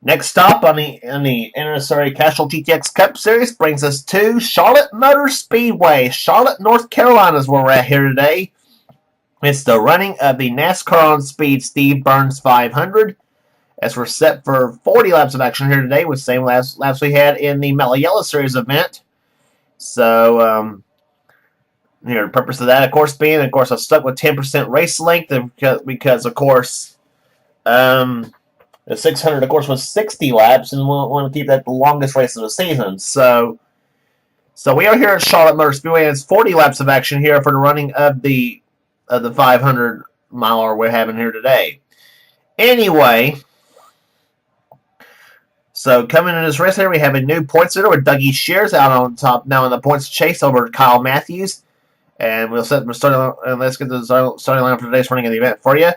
Next stop on the NNSCRA Castrol GTX Cup Series brings us to Charlotte Motor Speedway. Charlotte, North Carolina is where we're at here today. It's the running of the NASCAR on Speed Steve Byrnes 500. As we're set for 40 laps of action here today with the same laps we had in the Mellow Yellow Series event. So, the purpose of that, of course, being, I was stuck with 10% race length because of course, the 600, of course, was 60 laps, and we want to keep that the longest race of the season. So we are here at Charlotte Motor Speedway, and it's 40 laps of action here for the running of the 500 miler we're having here today. Anyway, so coming in this race here, we have a new points leader with Dougie Shears out on top now in the points chase over Kyle Matthews, and let's get the starting line for today's running of the event for you.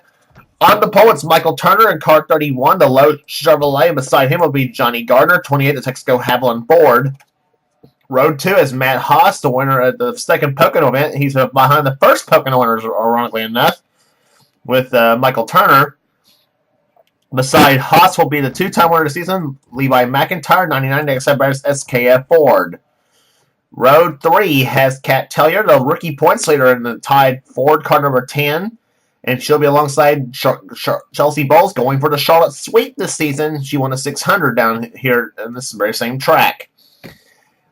On the pole, it's Michael Turner in car 31, the low Chevrolet, and beside him will be Johnny Gardner, 28, the Texaco Haviland Ford. Road 2 is Matt Haas, the winner of the second Pocono event. He's behind the first Pocono winners, ironically enough, with Michael Turner. Beside Haas will be the two-time winner of the season, Levi McIntyre, 99, the SKF Ford. Road 3 has Kat Tellier, the rookie points leader in the tied Ford car number 10. And she'll be alongside Chelsea Bowles going for the Charlotte Sweep this season. She won a 600 down here in this very same track.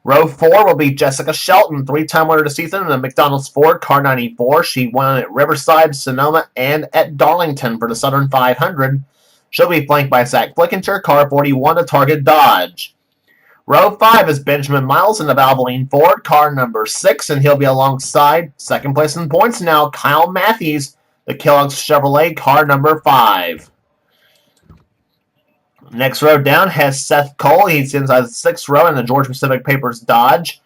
Row 4 will be Jessica Shelton, three-time winner of the season in the McDonald's Ford Car 94. She won at Riverside, Sonoma, and at Darlington for the Southern 500. She'll be flanked by Zach Flickinger, Car 41, the Target Dodge. Row 5 is Benjamin Miles in the Valvoline Ford, Car number 6, and he'll be alongside second place in points now, Kyle Matthews, the Kellogg's Chevrolet, car number 5. Next row down has Seth Cole. He's inside the 6th row in the Georgia Pacific Papers Dodge.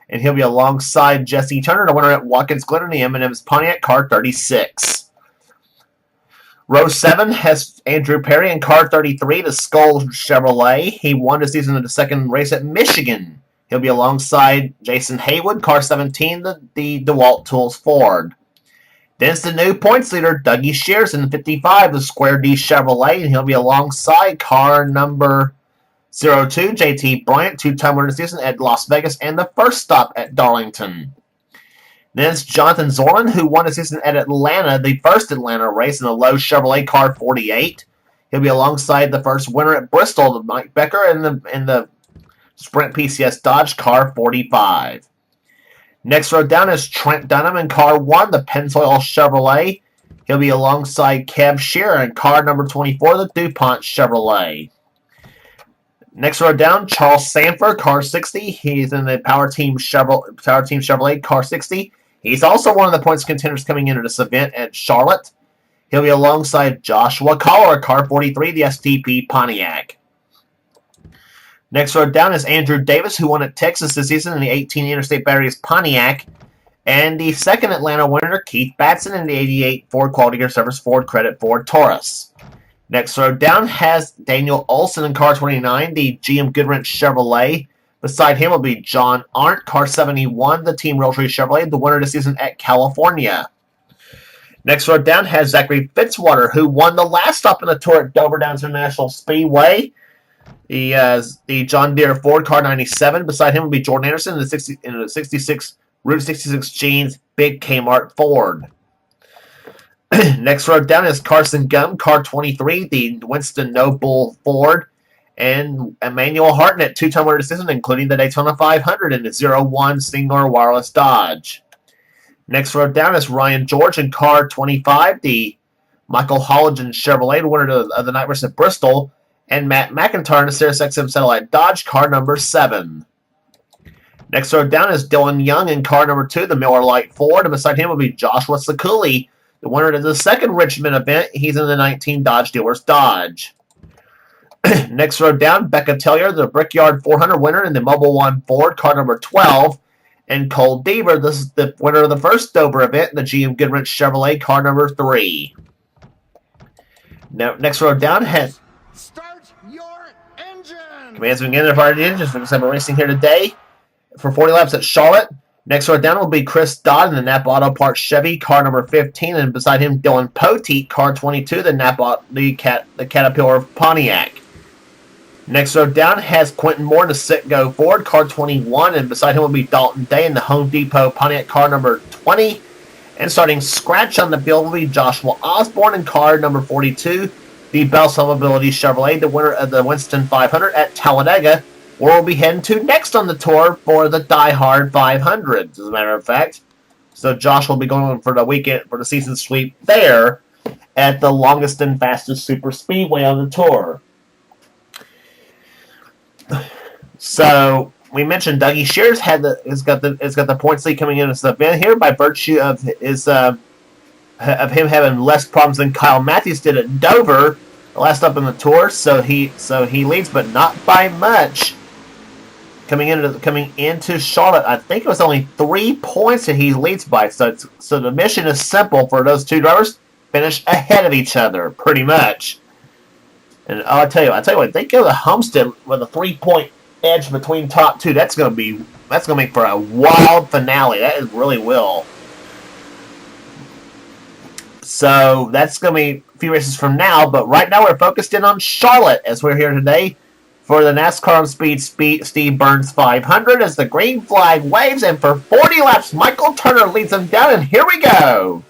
And he'll be alongside Jesse Turner, the winner at Watkins Glen in the M&M's Pontiac, car 36. Row 7 has Andrew Perry in car 33, the Skull Chevrolet. He won this season in the second race at Michigan. He'll be alongside Jason Haywood, car 17, the DeWalt Tools Ford. Then it's the new points leader, Dougie Shears in 55, the Square D Chevrolet, and he'll be alongside car number 02, JT Bryant, two-time winner season at Las Vegas and the first stop at Darlington. Then it's Jonathan Zorlin, who won the season at Atlanta, the first Atlanta race in the low Chevrolet car 48. He'll be alongside the first winner at Bristol, Mike Becker, in the Sprint PCS Dodge car 45. Next row down is Trent Dunham in car 1, the Pennzoil Chevrolet. He'll be alongside Kev Shearer in car number 24, the DuPont Chevrolet. Next row down, Charles Sanford, car 60. He's in the Power Team Chevrolet, car 60. He's also one of the points contenders coming into this event at Charlotte. He'll be alongside Joshua Collar, car 43, the STP Pontiac. Next row down is Andrew Davis, who won at Texas this season in the 18 Interstate Batteries Pontiac. And the second Atlanta winner, Keith Batson, in the 88 Ford Quality Gear Service Ford Credit Ford Taurus. Next row down has Daniel Olson in car 29, the GM Goodwrench Chevrolet. Beside him will be John Arndt, car 71, the Team Rotary Chevrolet, the winner this season at California. Next row down has Zachary Fitzwater, who won the last stop in the tour at Dover Downs International Speedway. He has the John Deere Ford car 97. Beside him will be Jordan Anderson in the 66 Route 66 Jeans Big Kmart Ford. Next row down is Carson Gum, car 23, the Winston Noble Ford, and Emmanuel Hartnett, two-time winner decision, including the Daytona 500 in the 01 Stingler Wireless Dodge. Next row down is Ryan George in car 25, the Michael Holligan Chevrolet, the winner of the night race at Bristol, and Matt McIntyre in the Sirius XM Satellite Dodge, car number 7. Next row down is Dylan Young in car number 2, the Miller Lite Ford, and beside him will be Joshua Sakuli, the winner of the second Richmond event. He's in the 19 Dodge Dealers Dodge. Next row down, Becca Tellier, the Brickyard 400 winner in the Mobile One Ford, car number 12, and Cole Deaver, this is the winner of the first Dover event in the GM Goodwrench Chevrolet, car number 3. Now, next row down has Start your engine! commands we begin to fire the engines for December racing here today for 40 laps at Charlotte. Next row down will be Chris Dodd in the Napa Auto Parts Chevy, car number 15, and beside him Dylan Poteet, car 22, the Caterpillar Pontiac. Next row down has Quentin Moore in the Citgo Ford, car 21, and beside him will be Dalton Day in the Home Depot Pontiac, car number 20. And starting scratch on the field will be Joshua Osborne in car number 42, the Bellsum Ability Chevrolet, the winner of the Winston 500 at Talladega, where we'll be heading to next on the tour for the Die Hard 500, as a matter of fact. So Josh will be going for the weekend, for the season sweep there at the longest and fastest super speedway on the tour. So we mentioned Dougie Shears has got the points lead coming in this event here by virtue of his of him having less problems than Kyle Matthews did at Dover, the last up in the tour. So he leads, but not by much. Coming into Charlotte, I think it was only 3 points that he leads by. So the mission is simple for those two drivers: finish ahead of each other, pretty much. And I'll tell you what, they go to Homestead with a 3-point edge between top two. That's gonna make for a wild finale. That really will. So that's gonna be a few races from now, but right now we're focused in on Charlotte as we're here today for the NASCAR on Speed Steve Byrnes 500 as the green flag waves, and for 40 laps, Michael Turner leads them down, and here we go.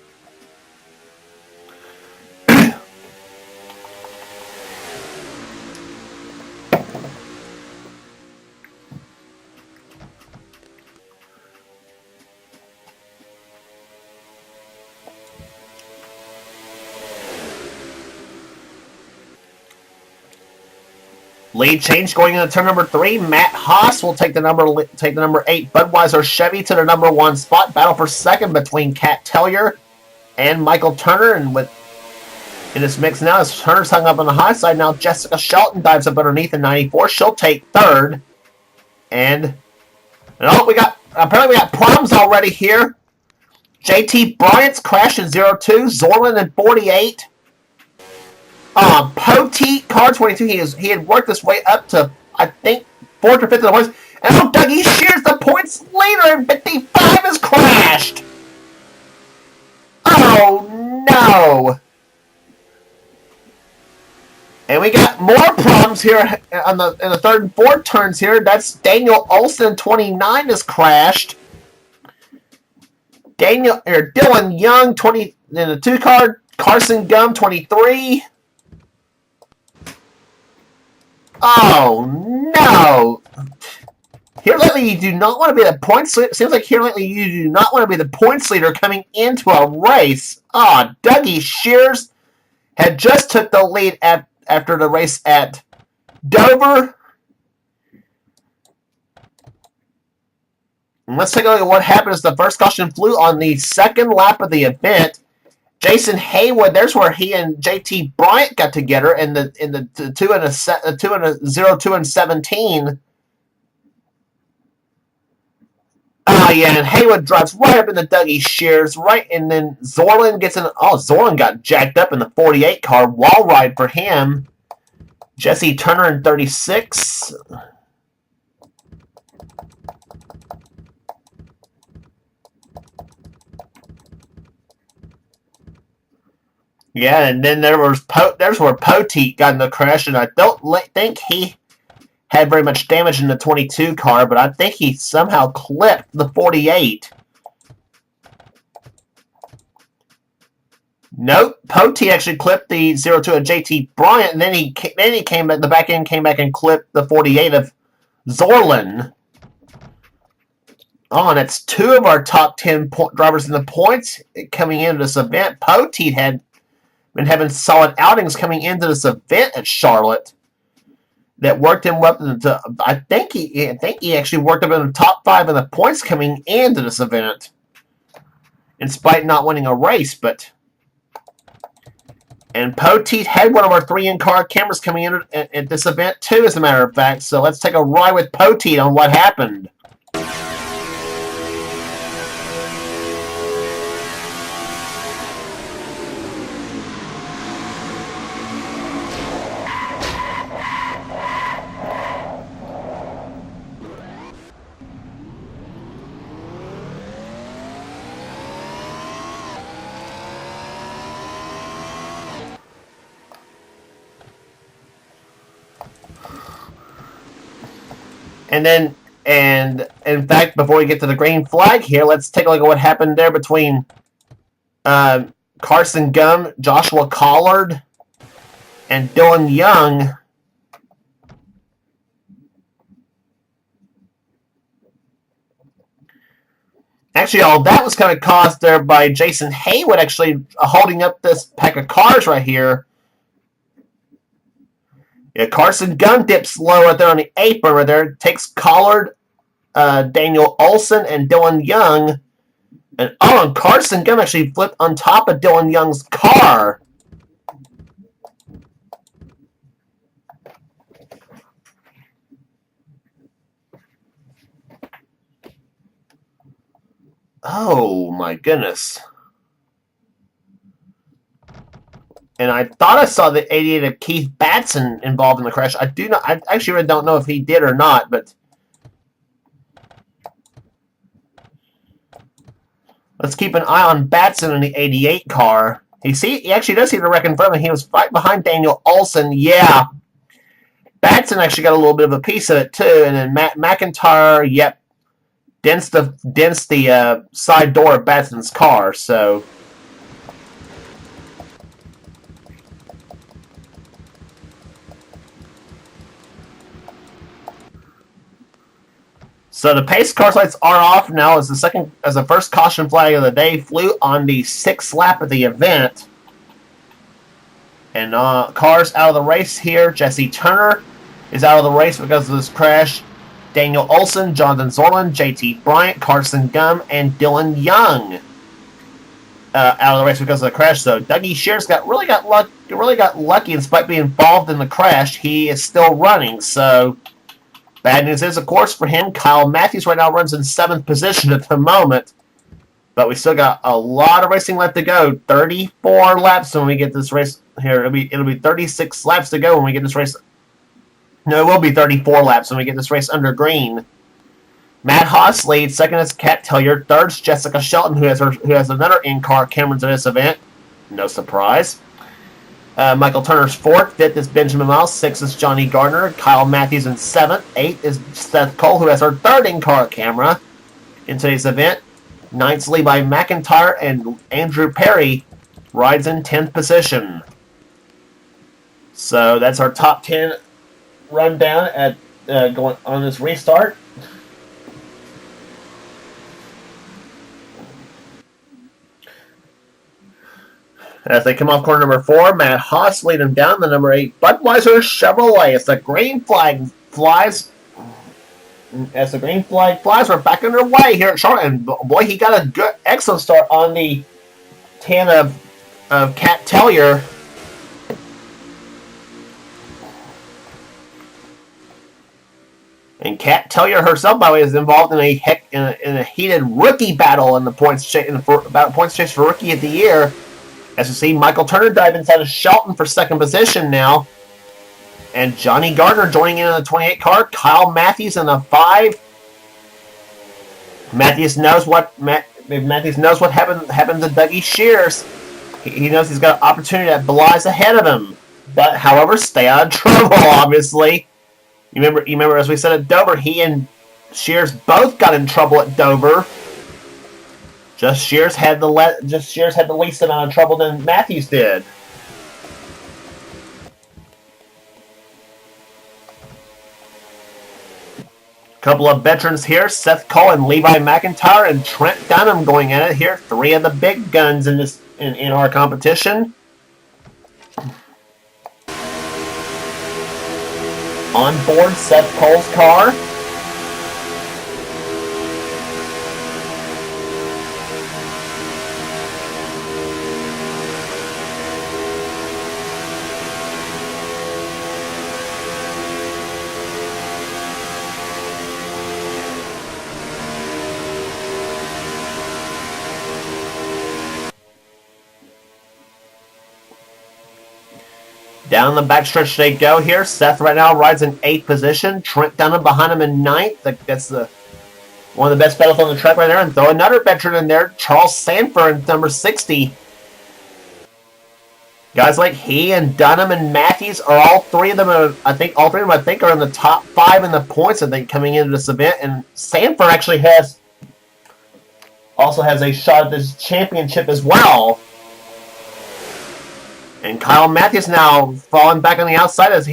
Lead change going into turn number 3. Matt Haas will take the number 8 Budweiser Chevy to the number 1 spot. Battle for second between Cat Tellier and Michael Turner. And in this mix now, as Turner's hung up on the high side, now Jessica Shelton dives up underneath in 94. She'll take third. And we got problems already here. JT Bryant's crashed in 02. Zorlin in 48. Poteet, car 22, he had worked his way up to, I think, 4th or 5th of the points. And Dougie Shears, the points leader in 55, has crashed. Oh, no. And we got more problems here in the 3rd and 4th turns here. That's Daniel Olson, 29, has crashed. Dylan Young, 20, in the 2 car. Carson Gum, 23. Oh, no. Here lately, you do not want to be the points leader. Seems like here lately, you do not want to be the points leader coming into a race. Dougie Shears had just took the lead after the race at Dover. And let's take a look at what happened as the first caution flew on the 2nd lap of the event. Jason Haywood, there's where he and JT Bryant got together in the 2 and a 0-2 and 17. And Haywood drives right up into Dougie Shears, right, and then Zorlin gets in. Zorlin got jacked up in the 48 car. Wall ride for him. Jesse Turner in 36. Yeah, and then there's where Poteet got in the crash, and I don't think he had very much damage in the 22 car, but I think he somehow clipped the 48. Nope, Poteet actually clipped the 0-2 of JT Bryant, and then he came back. The back end came back and clipped the 48 of Zorlin. And that's 2 of our top 10 drivers in the points coming into this event. Poteet had been having solid outings coming into this event at Charlotte that worked him up into. I think he actually worked up in the top 5 in the points coming into this event, in spite of not winning a race. And Poteet had one of our 3 in-car cameras coming in at this event too, as a matter of fact. So let's take a ride with Poteet on what happened. then, and in fact, before we get to the green flag here, let's take a look at what happened there between Carson Gum, Joshua Collard, and Dylan Young. Actually, all that was kind of caused there by Jason Haywood actually holding up this pack of cars right here. Yeah, Carson Gunn dips low right there on the apron right there. Takes Collard, Daniel Olson, and Dylan Young. And Carson Gunn actually flipped on top of Dylan Young's car. Oh my goodness. And I thought I saw the 88 of Keith Batson involved in the crash. I actually really don't know if he did or not, but let's keep an eye on Batson in the 88 car. He actually does see the wreck in front of him. He was right behind Daniel Olson. Yeah. Batson actually got a little bit of a piece of it too. And then McIntyre, yep, dents the side door of Batson's car. So the pace car lights are off now as the first caution flag of the day flew on the 6th lap of the event. And cars out of the race here. Jesse Turner is out of the race because of this crash. Daniel Olson, Jonathan Zorlin, JT Bryant, Carson Gum, and Dylan Young out of the race because of the crash. So Dougie Shears really got lucky in spite of being involved in the crash. He is still running. So bad news is, of course, for him, Kyle Matthews right now runs in 7th position at the moment. But we still got a lot of racing left to go. 34 laps when we get this race here. It'll be 36 laps to go when we get this race. No, it will be 34 laps when we get this race under green. Matt Haas leads. Second is Kat Tellier. Third is Jessica Shelton, who has another in-car camera to this event. No surprise. Michael Turner's fourth. Fifth is Benjamin Miles. Sixth is Johnny Gardner. Kyle Matthews in seventh. Eighth is Seth Cole, who has her third in-car camera in today's event. Ninth, Levi McIntyre, and Andrew Perry rides in 10th position. So that's our top 10 rundown at going on this restart. As they come off corner number 4, Matt Haas lead them down. The number 8, Budweiser Chevrolet. As the green flag flies, we're back underway here at Charlotte. And boy, he got a excellent start on the 10 of Kat Tellier. And Kat Tellier herself, by the way, is involved in a heated rookie battle in the points chase for Rookie of the Year. As you see, Michael Turner dive inside of Shelton for second position now. And Johnny Gardner joining in the 28 car. Kyle Matthews in the 5. Matthews knows what happened to Dougie Shears. He knows he's got an opportunity that lies ahead of him. But, however, stay out of trouble, obviously. You remember, as we said at Dover, he and Shears both got in trouble at Dover. Just Shears had the least amount of trouble than Matthews did. Couple of veterans here, Seth Cole and Levi McIntyre and Trent Dunham going at it here. 3 of the big guns in our competition. On board Seth Cole's car. Down the backstretch they go here. Seth right now rides in 8th position. Trent Dunham behind him in 9th. That's one of the best battles on the track right there. And throw another veteran in there, Charles Sanford, number 60. Guys like he and Dunham and Matthews are all three of them. I think are in the top 5 in the points. I think coming into this event, and Sanford actually also has a shot at this championship as well. And Kyle Matthews now falling back on the outside as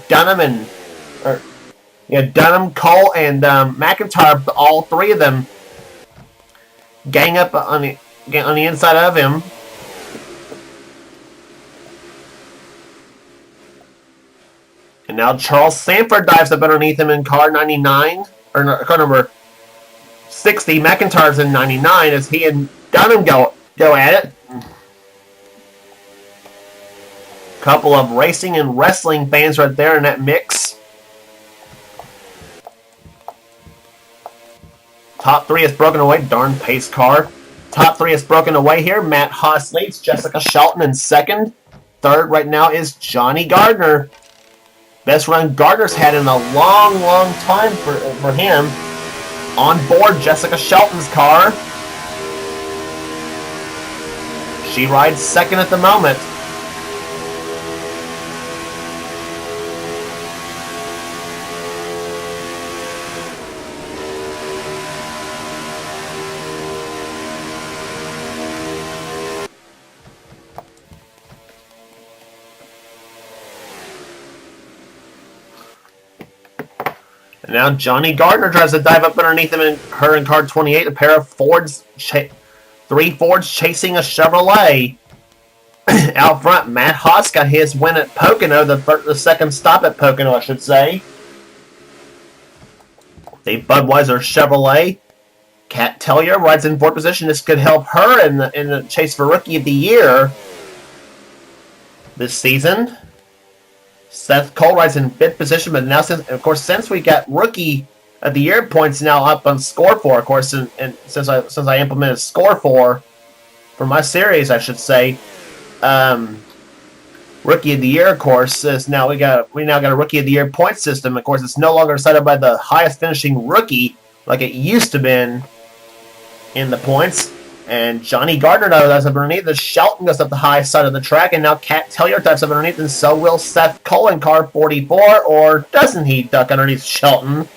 Dunham Dunham, Cole, and McIntyre, all three of them gang up on the inside of him. And now Charles Sanford dives up underneath him in car 99, or car number 60. McIntyre's in 99 as he and Dunham go at it. Couple of racing and wrestling fans right there in that mix. Top 3 is broken away. Darn pace car. Top 3 is broken away here. Matt Haas leads. Jessica Shelton in second. Third right now is Johnny Gardner. Best run Gardner's had in a long, long time for him. On board Jessica Shelton's car. She rides second at the moment. And now Johnny Gardner tries to dive up underneath him in car 28. A pair of Fords, 3 Fords chasing a Chevrolet. Out front, Matt Haas got his win at Pocono, the second stop at Pocono, I should say. The Budweiser Chevrolet. Kat Tellier rides in 4th position. This could help her in the chase for Rookie of the Year this season. Seth Cole rides in 5th position, but now, since we got Rookie of the Year points now up on Score 4, of course, and since I implemented Score 4 for my series, I should say, Rookie of the Year, of course, is now we now got a Rookie of the Year point system. Of course, it's no longer decided by the highest finishing rookie like it used to been in the points. And Johnny Gardner dives up underneath. The Shelton goes up the high side of the track, and now Kat Tellier dives up underneath, and so will Seth Cole in car 44, or doesn't he duck underneath Shelton?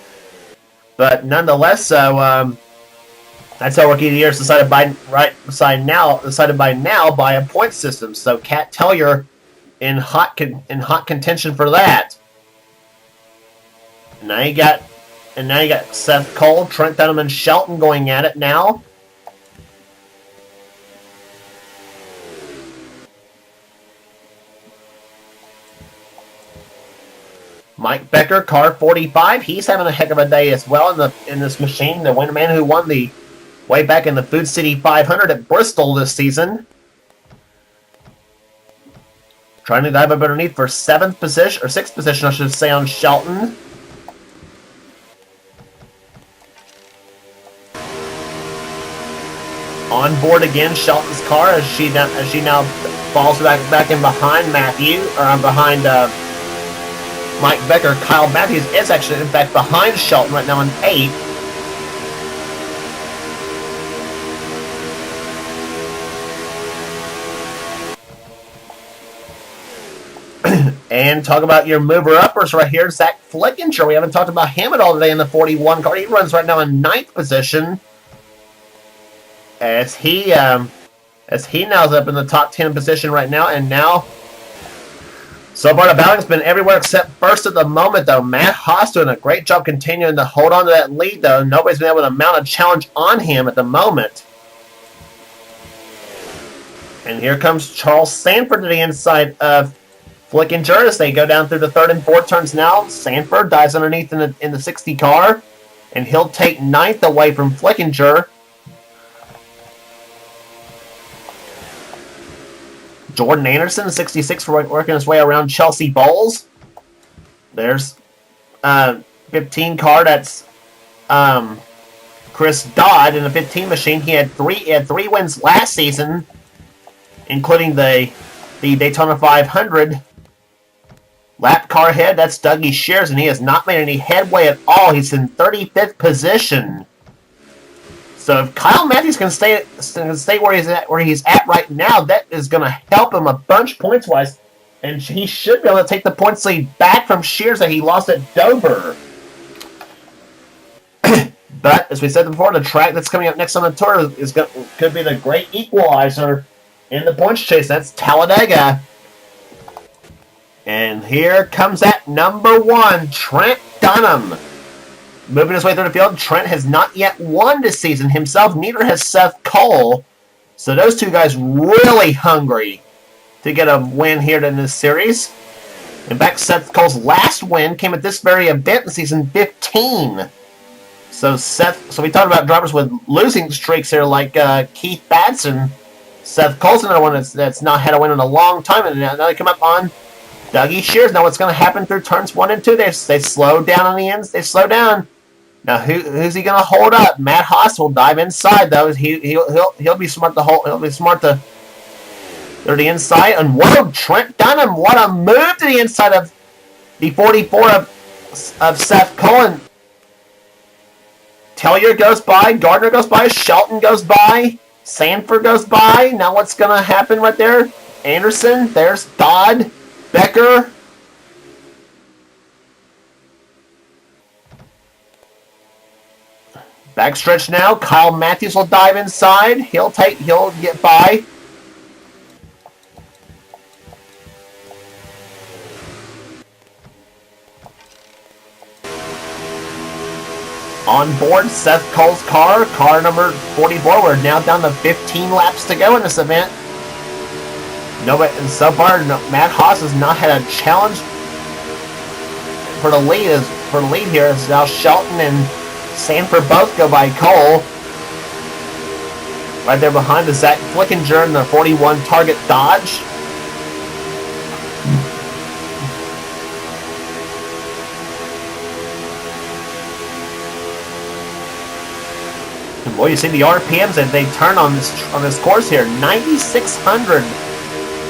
But nonetheless, so that's how Rookie of the Year is decided by now by a point system. So Kat Tellier in hot contention for that. And now you got Seth Cole, Trent Dunham, and Shelton going at it now. Mike Becker, car 45. He's having a heck of a day as well in this machine. The man who won the way back in the Food City 500 at Bristol this season. Trying to dive up underneath for 7th position, or 6th position, I should say, on Shelton. On board again, Shelton's car as she now falls back in behind Matthew, or behind Mike Becker. Kyle Matthews is actually, in fact, behind Shelton right now in 8th. And talk about your mover-uppers right here, Zach Flickinger. We haven't talked about him at all today in the 41 car. He runs right now in 9th position. As he now is up in the top 10 position right now, and now so far the battling's been everywhere except first at the moment, though. Matt Haas doing a great job continuing to hold on to that lead, though. Nobody's been able to mount a challenge on him at the moment. And here comes Charles Sanford to the inside of Flickinger as they go down through the 3rd and 4th turns now. Sanford dives underneath in the 60 car, and he'll take 9th away from Flickinger. Jordan Anderson, 66, working his way around Chelsea Bowles. There's 15 car. That's Chris Dodd in the 15 machine. He had three wins last season, including the Daytona 500. Lap car ahead, that's Dougie Shears, and he has not made any headway at all. He's in 35th position. So if Kyle Matthews can stay where he's at right now, that is going to help him a bunch points wise, and he should be able to take the points lead back from Shears that he lost at Dover. But as we said before, the track that's coming up next on the tour could be the great equalizer in the points chase. That's Talladega. And here comes at number 1, Trent Dunham. Moving his way through the field, Trent has not yet won this season himself. Neither has Seth Cole. So those two guys really hungry to get a win here in this series. In fact, Seth Cole's last win came at this very event in season 15. So we talked about drivers with losing streaks here, like Keith Batson. Seth Cole's another one that's not had a win in a long time, and now they come up on Dougie Shears. Now what's going to happen through turns 1 and 2? They slow down on the ends. They slow down. Now who's he going to hold up? Matt Haas will dive inside though. He'll be smart to hold. He'll be smart to go to the inside. And whoa, Trent Dunham! What a move to the inside of the 44 of Seth Cole. Tellier goes by, Gardner goes by, Shelton goes by, Sanford goes by. Now what's going to happen right there? Anderson, there's Dodd, Becker. Backstretch now. Kyle Matthews will dive inside. He'll get by. On board, Seth Cole's car number 44. We're now down to 15 laps to go in this event. And so far, Matt Haas has not had a challenge for the lead. For the lead here is now Shelton and Sanford both go by Cole. Right there behind is Zach Flickinger in the 41 Target Dodge. And boy, you see the RPMs that they turn on this course here. 9,600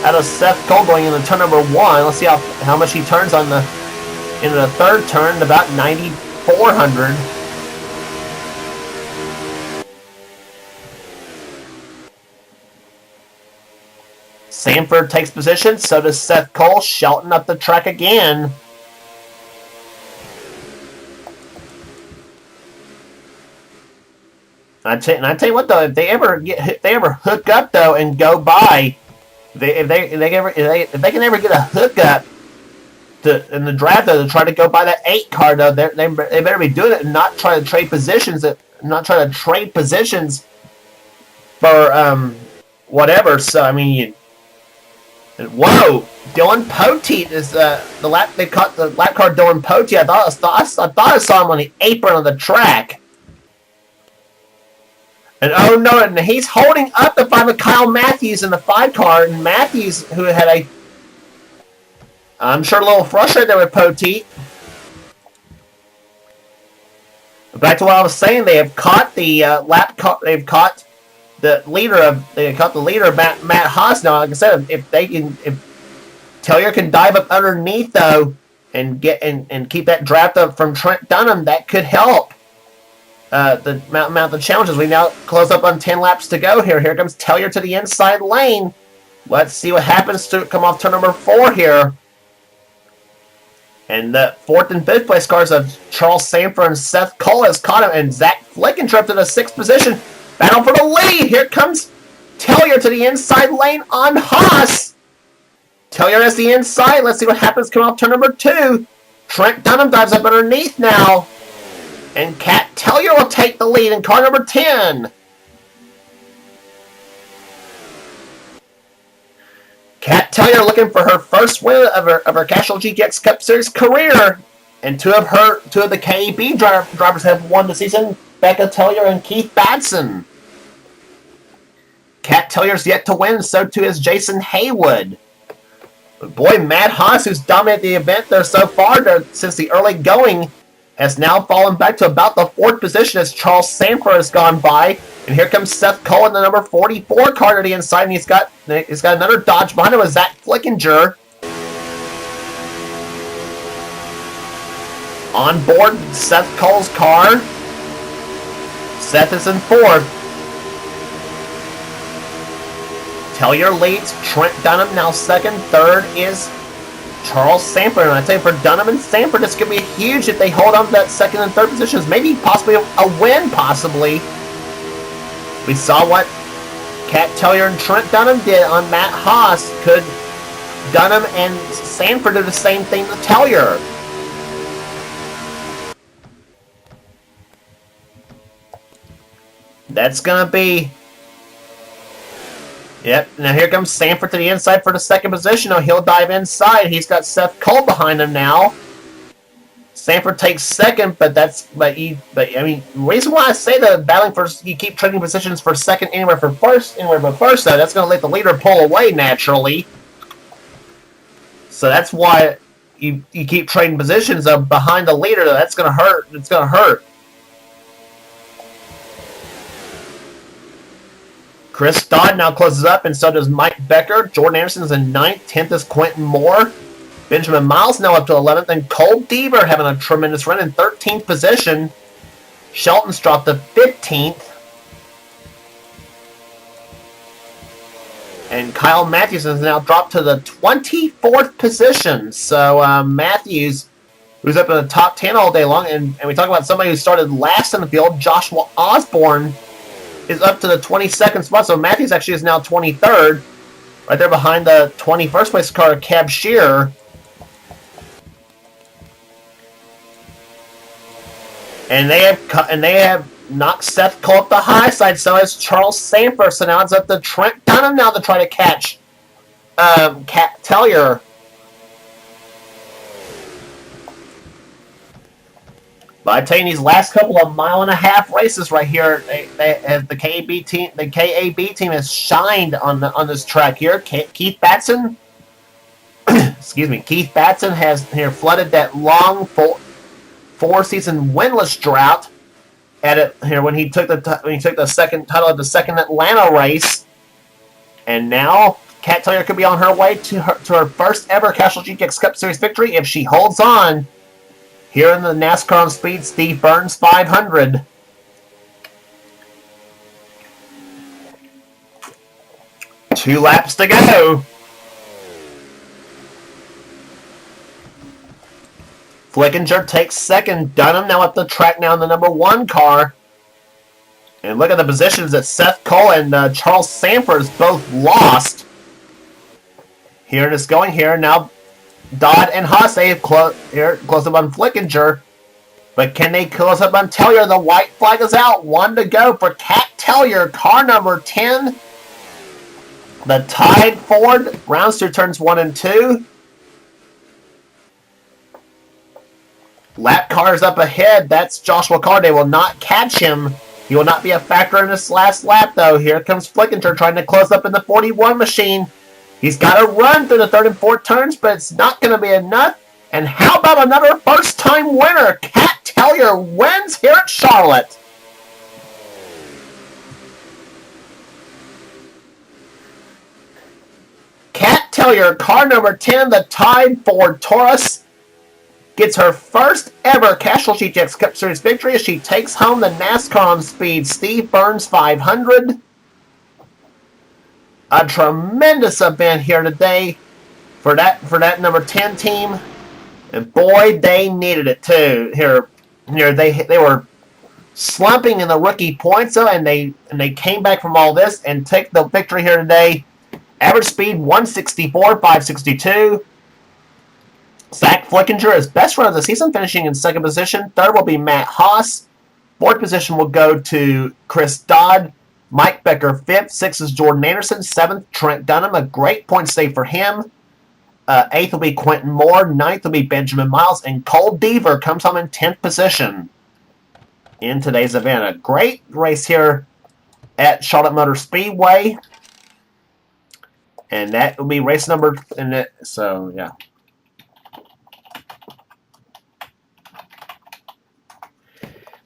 out of Seth Cole going into turn number 1. Let's see how much he turns into the third turn. About 9,400. Sanford takes position. So does Seth Cole. Shelton up the track again. I tell you what though, if they ever hook up though and go by, if they can ever get a hookup in the draft though to try to go by that 8 car though, they better be doing it and not try to trade positions. For whatever. So I mean, whoa, Dylan Poteet is they caught the lap car Dylan Poteet. I thought I saw him on the apron of the track. And oh no, and he's holding up the 5 of Kyle Matthews in the 5 car. And Matthews, who had I'm sure a little frustrated there with Poteet. Back to what I was saying, they have caught the they've caught the leader Matt Haas. Now, like I said, if Tellier can dive up underneath though and keep that draft up from Trent Dunham, that could help. The amount of challenges. We now close up on 10 laps to go here. Here comes Tellier to the inside lane. Let's see what happens to come off turn number 4 here. And the 4th and 5th place cars of Charles Sanford and Seth Cole has caught him, and Zach Flickinger up to the 6th position. Battle for the lead. Here comes Tellier to the inside lane on Haas. Tellier has the inside. Let's see what happens come off turn number 2. Trent Dunham dives up underneath now. And Kat Tellier will take the lead in car number 10. Kat Tellier looking for her first win of her Castrol GTX Cup Series career. And two of the KEB drivers have won the season, Becca Tellier and Keith Batson. Kat Tellier's yet to win, so too is Jason Haywood. But boy, Matt Haas, who's dominated the event there so far since the early going, has now fallen back to about the 4th position as Charles Sanford has gone by. And here comes Seth Cole in the number 44 car to the inside, and he's got another Dodge behind him with Zach Flickinger. On board Seth Cole's car. Seth is in 4th. Tellier leads. Trent Dunham now 2nd. 3rd is Charles Sanford. And I tell you, for Dunham and Sanford, it's going to be huge if they hold on to that 2nd and 3rd positions. Maybe possibly a win, possibly. We saw what Cat Tellier and Trent Dunham did on Matt Haas. Could Dunham and Sanford do the same thing to Tellier? That's going to be... Yep, now here comes Sanford to the inside for the 2nd position. Oh, he'll dive inside. He's got Seth Cole behind him now. Sanford takes 2nd, but I mean, the reason why I say that battling for, you keep trading positions for 2nd anywhere but first, though, that's going to let the leader pull away naturally. So that's why you keep trading positions behind the leader. That's going to hurt. It's going to hurt. Chris Dodd now closes up, and so does Mike Becker. Jordan Anderson's in 9th. 10th is Quentin Moore. Benjamin Miles now up to 11th. And Cole Deaver having a tremendous run in 13th position. Shelton's dropped to 15th. And Kyle Matthews has now dropped to the 24th position. So Matthews, who's up in the top 10 all day long, and we talk about somebody who started last in the field, Joshua Osborne, is up to the 22nd spot. So Matthews actually is now 23rd, right there behind the 21st place car, Cab Shearer. And they have knocked Seth Cole up the high side. So is Charles Sanford. So now it's up to Trent Dunham now to try to catch Cat Tellier. But I tell you, these last couple of mile-and-a-half races right here, the KAB team has shined on this track here. Keith Batson, Keith Batson has here flooded that long four-season winless drought at it here when he took the second title of the second Atlanta race, and now Cat Tellier could be on her way to her first ever Castrol GTX Cup Series victory if she holds on. Here in the NASCAR on Speed, Steve Byrnes 500. Two laps to go. Flickinger takes 2nd. Dunham now at the track now in the number 1 car. And look at the positions that Seth Cole and Charles Sanford both lost. Here it is going here now. Dodd and Haas have close up on Flickinger. But can they close up on Tellier? The white flag is out. 1 to go for Cat Tellier, car number 10. The Tide Ford rounds through turns 1 and 2. Lap car is up ahead. That's Joshua Carr. They will not catch him. He will not be a factor in this last lap, though. Here comes Flickinger trying to close up in the 41 machine. He's got to run through the 3rd and 4th turns, but it's not going to be enough. And how about another first-time winner? Cat Tellier wins here at Charlotte. Cat Tellier, car number 10, the Tide Ford Taurus, gets her first ever Castrol GTX Cup Series victory as she takes home the NASCAR on Speed Steve Byrnes 500. A tremendous event here today for that number 10 team, and boy, they needed it too. Here they were slumping in the rookie points though, and they came back from all this and take the victory here today. Average speed 164, 562. Zach Flickinger is best runner of the season, finishing in 2nd position. 3rd will be Matt Haas. 4th position will go to Chris Dodd. Mike Becker 5th. 6th is Jordan Anderson. 7th, Trent Dunham. A great point save for him. 8th will be Quentin Moore. 9th will be Benjamin Miles. And Cole Deaver comes home in 10th position in today's event. A great race here at Charlotte Motor Speedway. And that will be race number... So, yeah.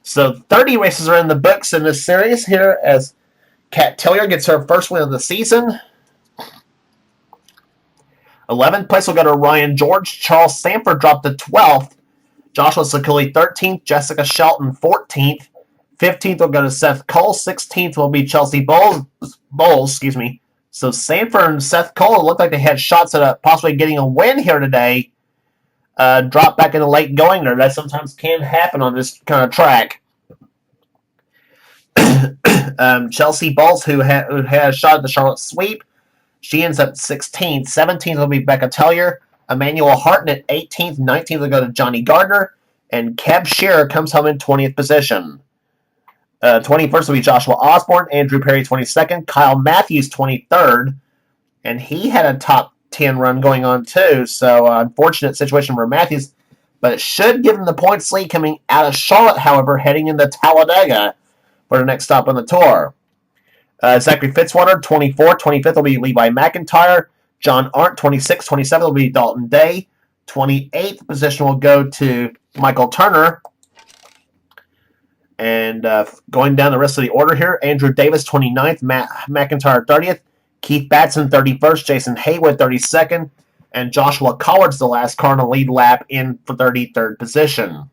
So 30 races are in the books in this series here as Cat Tellier gets her first win of the season. 11th place will go to Ryan George. Charles Sanford dropped to 12th. Joshua Sakuli 13th. Jessica Shelton 14th. 15th will go to Seth Cole. 16th will be Chelsea Bowles. So Sanford and Seth Cole looked like they had shots at possibly getting a win here today. Dropped back in the late going there. That sometimes can happen on this kind of track. Chelsea Bowles, who had a shot at the Charlotte sweep, she ends up 16th. 17th will be Becca Tellier. Emmanuel Harton at 18th. 19th will go to Johnny Gardner. And Keb Shearer comes home in 20th position. 21st will be Joshua Osborne. Andrew Perry 22nd. Kyle Matthews 23rd. And he had a top 10 run going on too. So unfortunate situation for Matthews. But it should give him the points lead coming out of Charlotte, however, heading into Talladega for the next stop on the tour. Zachary Fitzwater, 24th. 25th will be Levi McIntyre. John Arndt, 26th. 27th will be Dalton Day. 28th position will go to Michael Turner. And going down the rest of the order here, Andrew Davis, 29th. Matt McIntyre, 30th. Keith Batson, 31st. Jason Haywood, 32nd. And Joshua Collard's the last car on the lead lap in for 33rd position.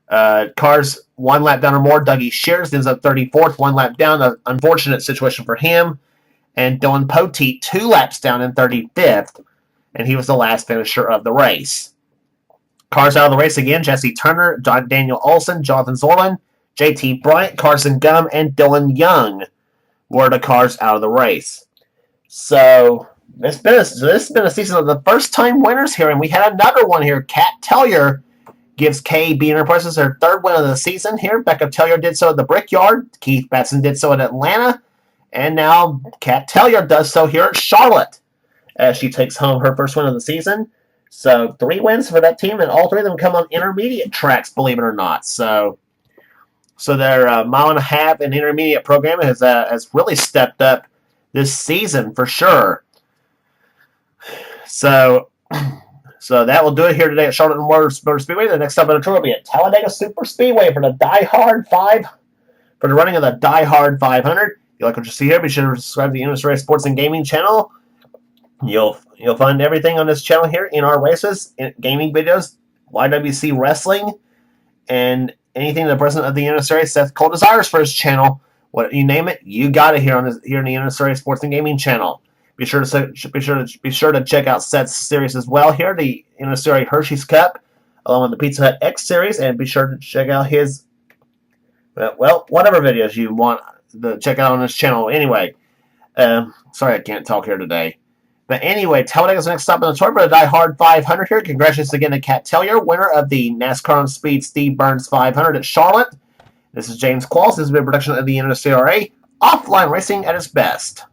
Cars one lap down or more. Dougie Shears ends up 34th, 1 lap down. An unfortunate situation for him. And Dylan Poteet 2 laps down in 35th. And he was the last finisher of the race. Cars out of the race again. Jesse Turner, Daniel Olson, Jonathan Zorlin, JT Bryant, Carson Gum, and Dylan Young were the cars out of the race. So this has been a season of the first-time winners here. And we had another one here. Kat Tellier gives KB Enterprises her 3rd win of the season here. Becca Tellier did so at the Brickyard. Keith Batson did so at Atlanta. And now Kat Tellier does so here at Charlotte as she takes home her 1st win of the season. So 3 wins for that team, and all 3 of them come on intermediate tracks, believe it or not. So their 1.5 mile in intermediate program has really stepped up this season for sure. So that will do it here today at Charlotte Motor Speedway. The next stop on the tour will be at Talladega Super Speedway for the running of the Die Hard 500. If you like what you see here, be sure to subscribe to the NNSCRA Sports and Gaming channel. You'll find everything on this channel here in our races, gaming videos, YWC wrestling, and anything the president of the NNSCRA, Seth Cole, desires for his channel. What you name it, you got it here in the NNSCRA Sports and Gaming channel. Be sure to check out Seth's series as well here, the NNSCRA Hershey's Cup, along with the Pizza Hut X series, and be sure to check out his whatever videos you want to check out on this channel. Anyway, sorry I can't talk here today. But anyway, Talladega's the next stop on the tour for the Die Hard 500 here. Congratulations again to Kat Tellier, winner of the NASCAR on Speed Steve Byrnes 500 at Charlotte. This is James Qualls. This has been a production of the NNSCRA, offline racing at its best.